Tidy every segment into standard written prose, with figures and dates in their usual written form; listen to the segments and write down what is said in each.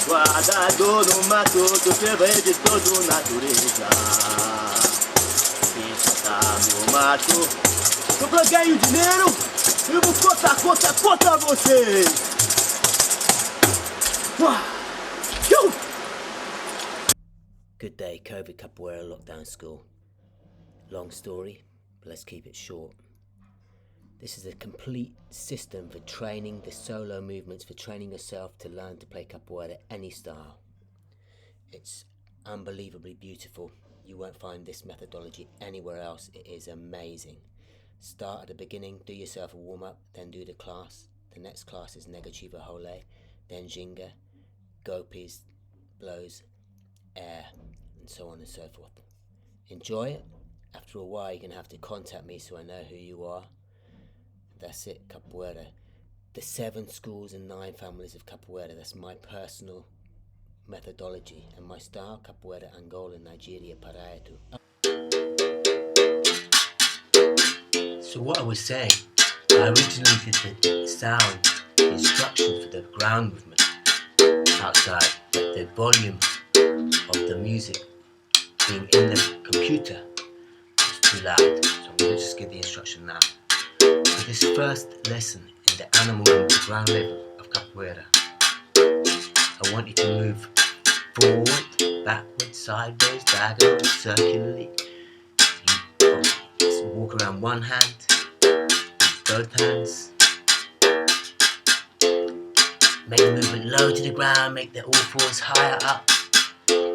Guardado no mato, tu serve de todo natureza. Bicho tá no mato. Eu bloqueio dinheiro e vou contra vocês. Good day, COVID Capoeira lockdown school. Long story, but let's keep it short. This is a complete system for training the solo movements, for training yourself to learn to play capoeira any style. It's unbelievably beautiful. You won't find this methodology anywhere else. It is amazing. Start at the beginning, do yourself a warm-up, then do the class. The next class is Negativa Hole, then Jinga, Gopis, blows, air, and so on and so forth. Enjoy it. After a while, you're going to have to contact me so I know who you are. That's it, Capoeira. The 7 schools and 9 families of Capoeira. That's my personal methodology and my style. Capoeira, Angola, Nigeria, Pari-itu. So what I was saying, I originally did the sound, the instruction for the ground movement outside, but the volume of the music being in the computer was too loud. So I'm going to just give the instruction now. For this first lesson in the animal and the ground level of Capoeira, I want you to move forward, backward, sideways, diagonal, circularly. Just walk around one hand, use both hands. Make the movement low to the ground, make the all fours higher up.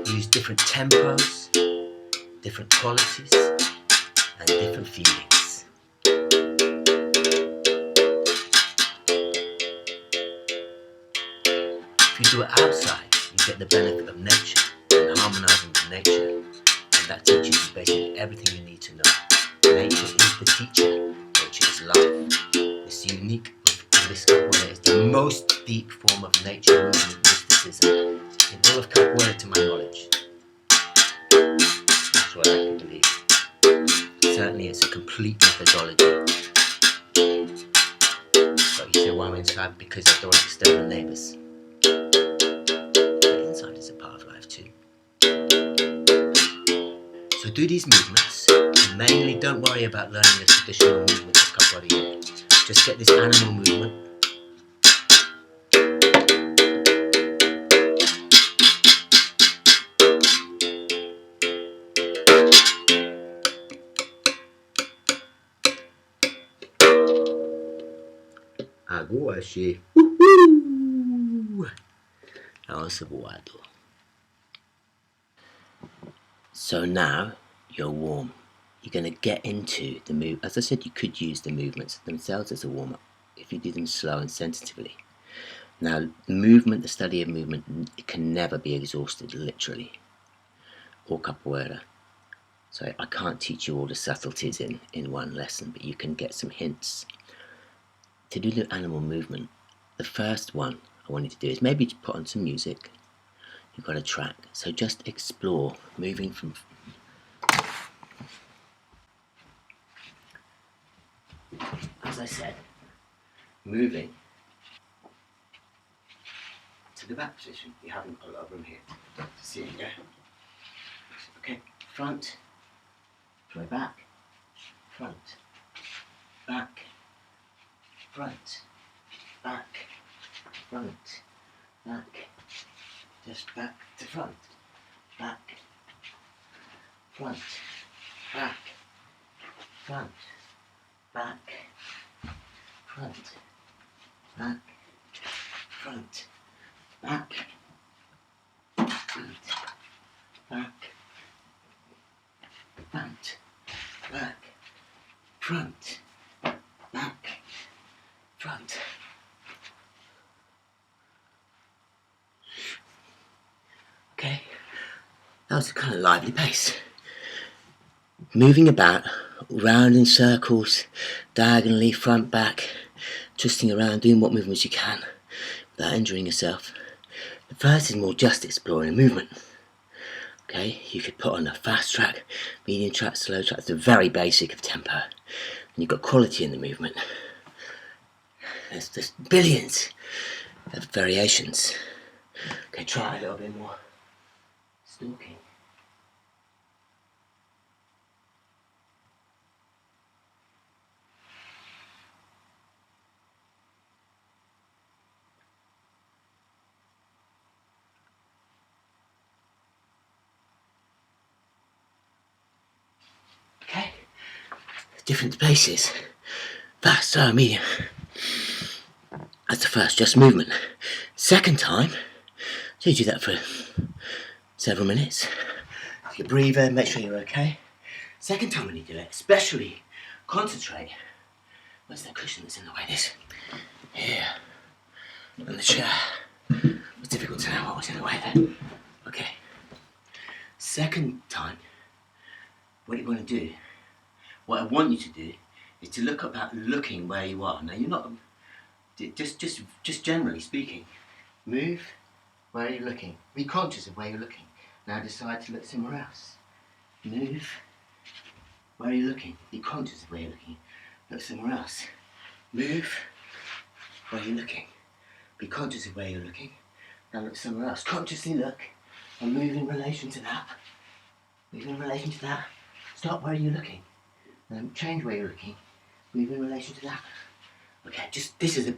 Use different tempos, different qualities, and different feelings. If you do it outside, you get the benefit of nature and harmonizing with nature, and that teaches you basically everything you need to know. Nature is the teacher, nature is life. It's unique with this capoeira. It's the most deep form of nature movement mysticism in all of capoeira to my knowledge. That's what I can believe. Certainly it's a complete methodology. But you say why I'm inside? Because I don't want to disturb the neighbours. Inside is a part of life too. So do these movements. Mainly don't worry about learning the traditional movements of capoeira. Just get this animal movement. Aguache. Onca-Voãdo. So now you're warm. You're going to get into the move. As I said, you could use the movements themselves as a warm-up if you do them slow and sensitively. Now, movement, the study of movement, it can never be exhausted, literally, or capoeira. So I can't teach you all the subtleties in one lesson, but you can get some hints. To do the animal movement, the first one I want you to do is maybe to put on some music. You've got a track, so just explore moving from as I said, moving to the back position. You haven't got a lot of room here to see it, yeah? Okay, front, try back, front, back, front, back, front, back, just back to front, back, front, back, front, back, front, back, front, back, front, back, front, back, front, back, front. Okay, that was kind of and lively pace. Moving about, round in circles, diagonally, front, back, twisting around, doing what movements you can without injuring yourself. The first is more just exploring movement. Okay, you could put on a fast track, medium track, slow track. It's the very basic of tempo. And you've got quality in the movement. There's billions of variations. Okay, try a little bit more stalking. Okay, different paces, fast, slow, medium. That's the first, just movement. Second time, so you do that for several minutes. You breathe in, make sure you're okay. Second time when you do it, especially concentrate. Where's that cushion that's in the way? This. Here. On the chair. It's difficult to know what was in the way there. Okay. Second time, what you want to do, what I want you to do, is to look about looking where you are. Now you're not, just generally speaking, move where you're looking. Be conscious of where you're looking. Now decide to look somewhere else. Move where you're looking. Be conscious of where you're looking. Look somewhere else. Move where you're looking. Be conscious of where you're looking. Now look somewhere else. Consciously look and move in relation to that. Move in relation to that. Stop where you're looking. Then change where you're looking. Move in relation to that. Okay, this is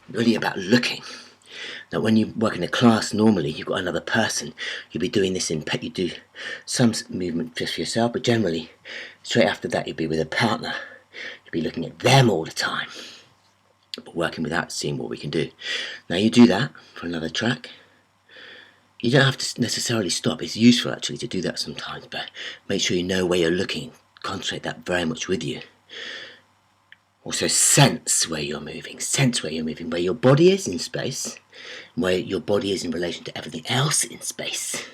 really about looking. Now when you work in a class normally, you've got another person. You'll be doing this you do some movement just for yourself, but generally, straight after that you'll be with a partner. You'll be looking at them all the time, but working without seeing what we can do. Now you do that for another track. You don't have to necessarily stop. It's useful actually to do that sometimes, but make sure you know where you're looking. Concentrate that very much with you. Also sense where you're moving. Sense where you're moving, where your body is in space, and where your body is in relation to everything else in space.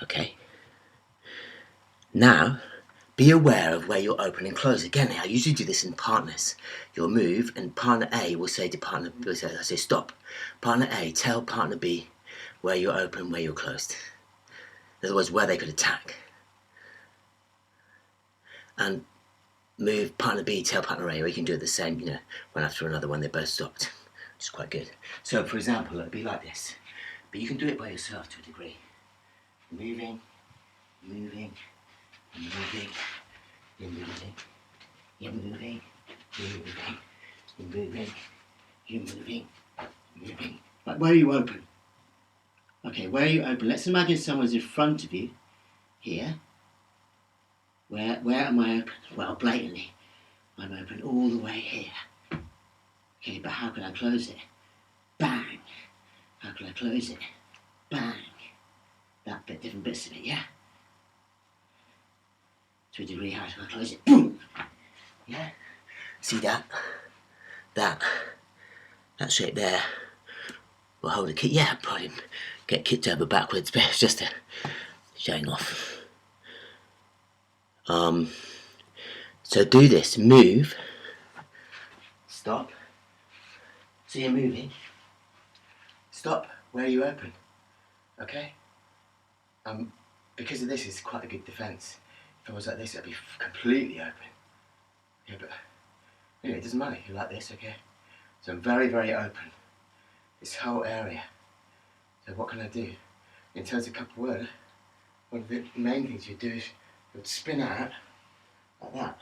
Okay? Now, be aware of where you're open and close. Again, I usually do this in partners. You'll move, and partner A will say to partner B, I say stop. Partner A, tell partner B where you're open, where you're closed. In other words, where they could attack. And move partner B, tell partner A, or you can do it the same, one after another when they're both stopped, which is quite good. So, for example, it'd be like this, but you can do it by yourself to a degree. Moving, moving, moving, you're moving, you're moving, you're moving, you're moving, you're moving, moving. Like, where are you open? Okay, where are you open? Let's imagine someone's in front of you, here. Where am I open? Well, blatantly, I'm open all the way here. Okay, but how can I close it? Bang! How can I close it? Bang! That bit, different bits of it, yeah? To a degree, how do I close it? Boom! Yeah? See that? That shape there will hold a kit. Yeah, probably get kicked over backwards, but it's just showing off. So do this, move, stop, so you're moving, stop, where are you open, okay? Because of this, it's quite a good defence. If I was like this, I'd be completely open. Yeah, but anyway, it doesn't matter if you're like this, okay? So I'm very, very open, this whole area. So what can I do? In terms of Capoeira, one of the main things you do is you'd spin out like that.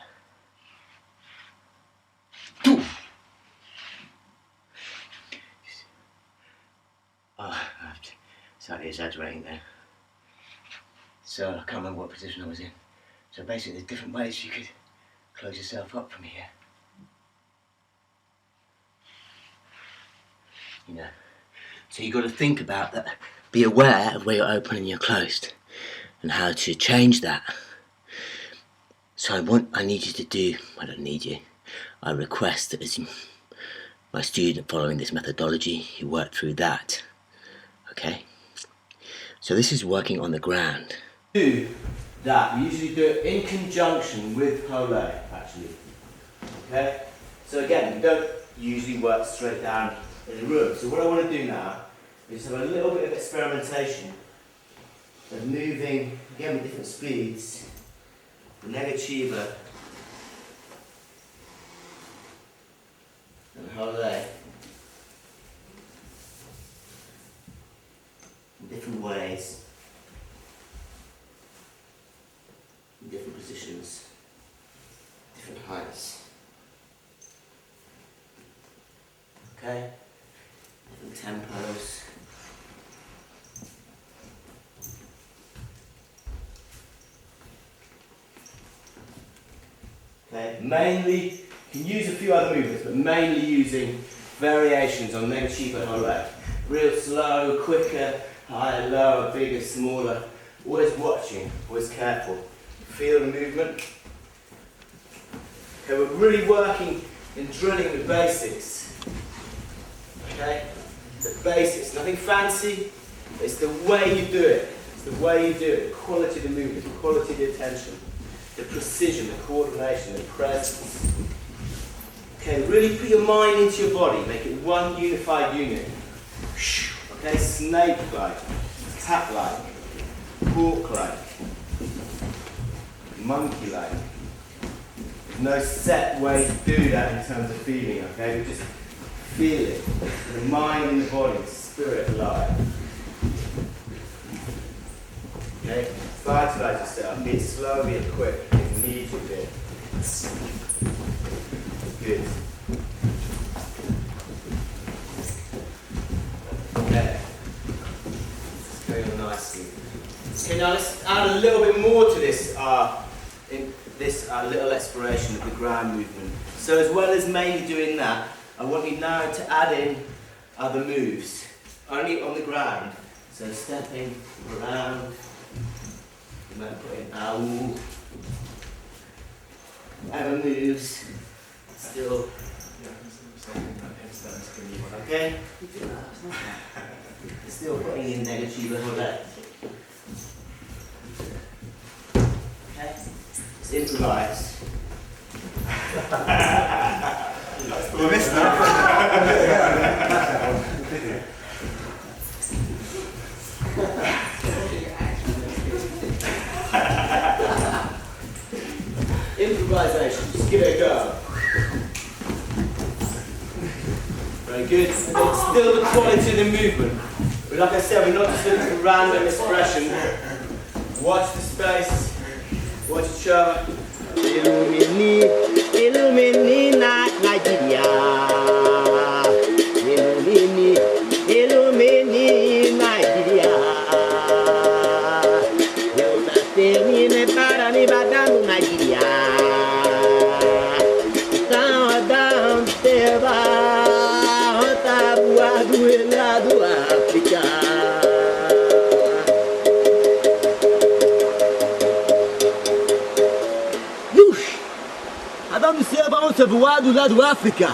I'm slightly exaggerating there. So I can't remember what position I was in. So basically there's different ways you could close yourself up from here. So you've got to think about that. Be aware of where you're open and you're closed, and how to change that. So I need you to do, I don't need you, I request that as my student following this methodology, you work through that, okay? So this is working on the ground. Do that. We usually do it in conjunction with pole, actually. Okay? So again, we don't usually work straight down in the room. So what I want to do now is have a little bit of experimentation of moving, again with different speeds, the negativa and holiday in different ways, in different positions, different heights. Okay? Different tempos. Okay, mainly, you can use a few other movements, but mainly using variations on negativa hole. Real slow, quicker, higher, lower, bigger, smaller. Always watching, always careful. Feel the movement. Okay, we're really working and drilling the basics. Okay, the basics, nothing fancy. It's the way you do it. It's the way you do it. The quality of the movement, the quality of the attention. The precision, the coordination, the presence. Okay, really put your mind into your body, make it one unified unit. Okay, snake-like, cat-like, hawk-like, monkey-like. There's no set way to do that in terms of feeling, okay? We just feel it. The mind in the body, the spirit alive. Okay? Vitalize yourself, be it slow, be it quick, be it immediate, be it. Good. Okay. It's going on nicely. Okay, now let's add a little bit more to this, little exploration of the ground movement. So as well as mainly doing that, I want you now to add in other moves, only on the ground. So stepping around. You might put in owl, other moves, still, okay? Still putting in negativa hole. Okay? Let's improvise. Improvisation, just give it a go. Very good. And still the quality of the movement. But like I said, we're not just looking for random expression. Watch the space, watch each other. Illumini, Illuminina, Nigeria. Illumini, Illumini, Nigeria. Eu tá termine para me badar no Nigeria. Então Adão Teva, Onca-Voãdo e lá do África. Adam Silva, Onca-Voãdo lá do África.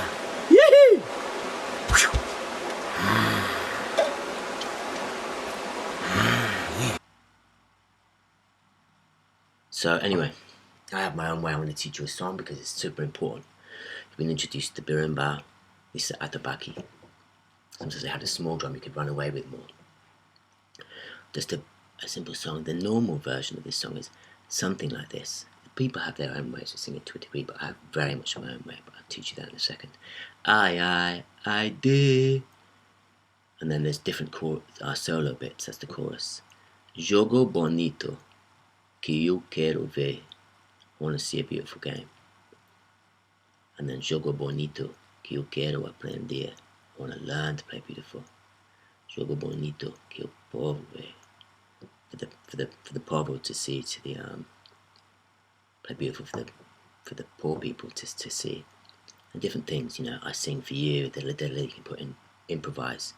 So anyway, I have my own way I want to teach you a song because it's super important. You've been introduced to Berimbau, this is Atabaque. Sometimes they have a small drum you could run away with more. Just a simple song. The normal version of this song is something like this. People have their own ways of singing to a degree, but I have very much my own way, but I'll teach you that in a second. I did. And then there's different solo bits, that's the chorus. Jogo bonito, que eu quero ver. I want to see a beautiful game. And then jogo bonito, que eu quero aprender. I want to learn to play beautiful. Jogo bonito, que o povo vê. For the povo to see, to the play beautiful for the poor people to see. And different things, you know, I sing for you, you can put in, improvise.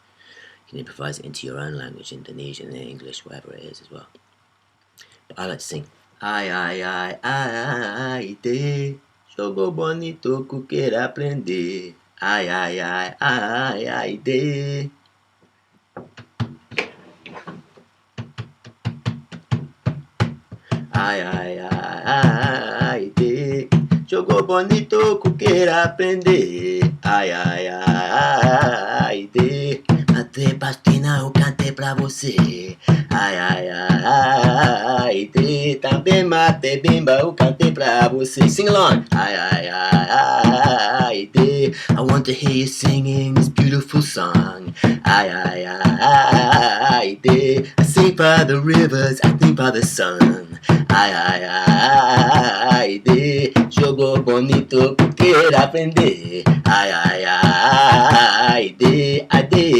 You can improvise it into your own language, Indonesian, English, whatever it is as well. But I like to sing, ai, de, jogo bonito que quero aprender. Ai, de. Ai, ai, ai, de. Jogou bonito, queira aprender. Ai, ai, ai, de. Até pastina eu cantei pra você. Ai, ai, ai, de. Também mate bimba eu cantei pra você. Sing along. Ai, ai, ai, de. I want to hear you singing this beautiful song. Ai, ai, ai, de. I sing by the rivers, I think by the sun. Ai, ai, ai, de. Jogou bonito, queira aprender. Ai, ai, ai, de. Ai, de.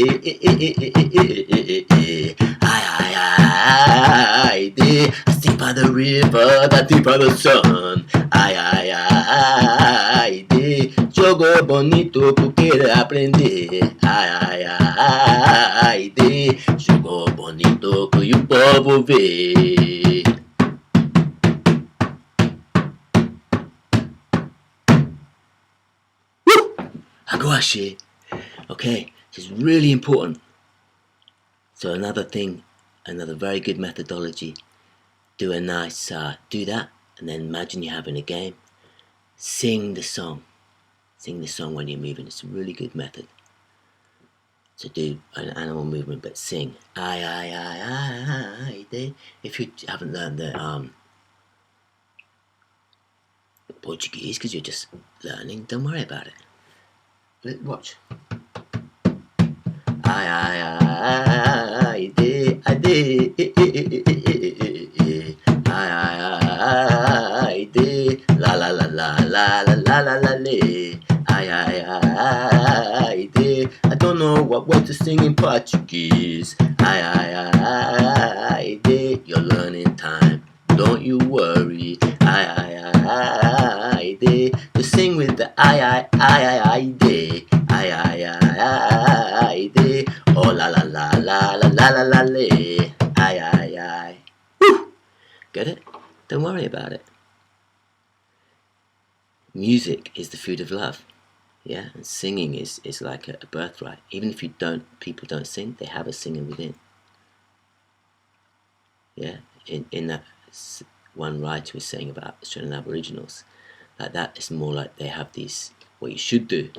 Ai, ai, ai, de. I sing by the river, I think by the sun. Ai, ai, ai, de. Jogou bonito, queira aprender. Ai, ai, ai, de. Jogou bonito, e o povo vê. Aguashi. Okay, this is really important. So another thing, another very good methodology. Do a nice, do that, and then imagine you're having a game. Sing the song. Sing the song when you're moving. It's a really good method to do an animal movement, but sing. Aye, aye, aye, aye, aye. If you haven't learned the Portuguese, because you're just learning, don't worry about it. Watch. Aye, aye, aye, I did. Aye, aye, I did. La la la la la la la la la la. Aye, aye, I did. I don't know what way to sing in Portuguese. Aye, aye, I did. Your learning time, don't you worry. Aye, aye, I did. To sing with the I did. Aye, aye, I did. Oh la la la la la la la la la. Aye, aye, aye. Woo! Get it? Don't worry about it. Music is the food of love. Yeah, and singing is like a birthright. Even if people don't sing, they have a singer within. Yeah, in that one writer was saying about Australian Aboriginals, like that, it's more like they have these, what you should do.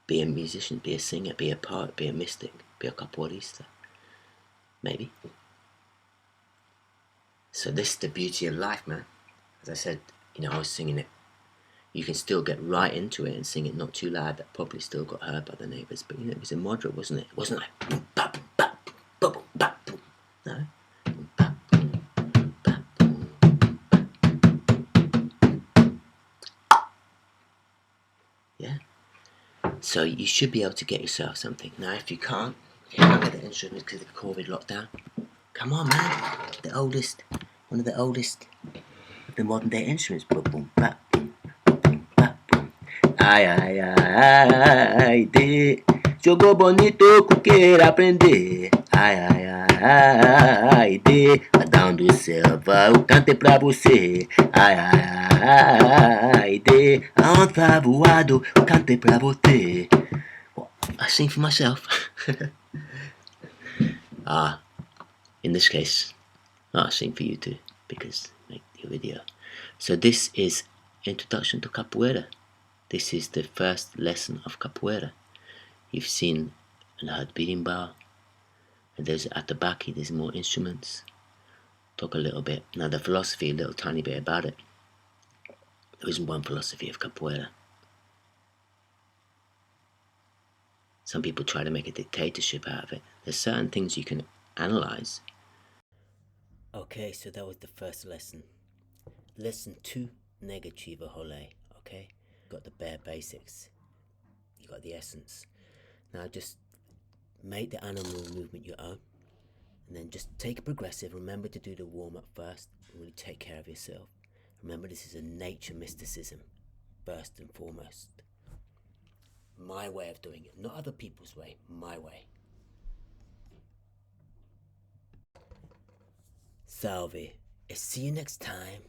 Be a musician, be a singer, be a poet, be a mystic, be a capoeirista. Maybe. So this is the beauty of life, man. As I said, I was singing it. You can still get right into it and sing it not too loud. That probably still got heard by the neighbours. But it was a moderate, wasn't it? It wasn't like boom, ba, boom, ba, boom, ba, boom, ba, boom. No. Boom, ba, boom, ba, boom, ba. Yeah. So you should be able to get yourself something. Now, if you can't get the instruments because of the COVID lockdown, come on, man. One of the oldest of the modern day instruments. Boom, boom, ba, boom, boom, ba, boom. Ai, ai, ai, de. Jogou bonito, queira aprender. Ai, ai, ai, de. Adão do Selva, eu cantei pra você. Ai, ai, ai, de. Onca-Voãdo, eu cantei pra você. Well, I sing for myself. In this case, I sing for you too, because make the video. So this is Introduction to Capoeira. This is the first lesson of Capoeira. You've seen and heard Berimbau, and there's Atabaque, there's more instruments. Talk a little bit. Now the philosophy, a little tiny bit about it. There isn't one philosophy of Capoeira. Some people try to make a dictatorship out of it. There's certain things you can analyze. Okay, so that was the first lesson. Lesson 2, Negativa Hole, okay? Got the bare basics. You got the essence. Now just make the animal movement your own. And then just take a progressive. Remember to do the warm-up first. And really take care of yourself. Remember, this is a nature mysticism, first and foremost. My way of doing it, not other people's way, my way. Salve. See you next time.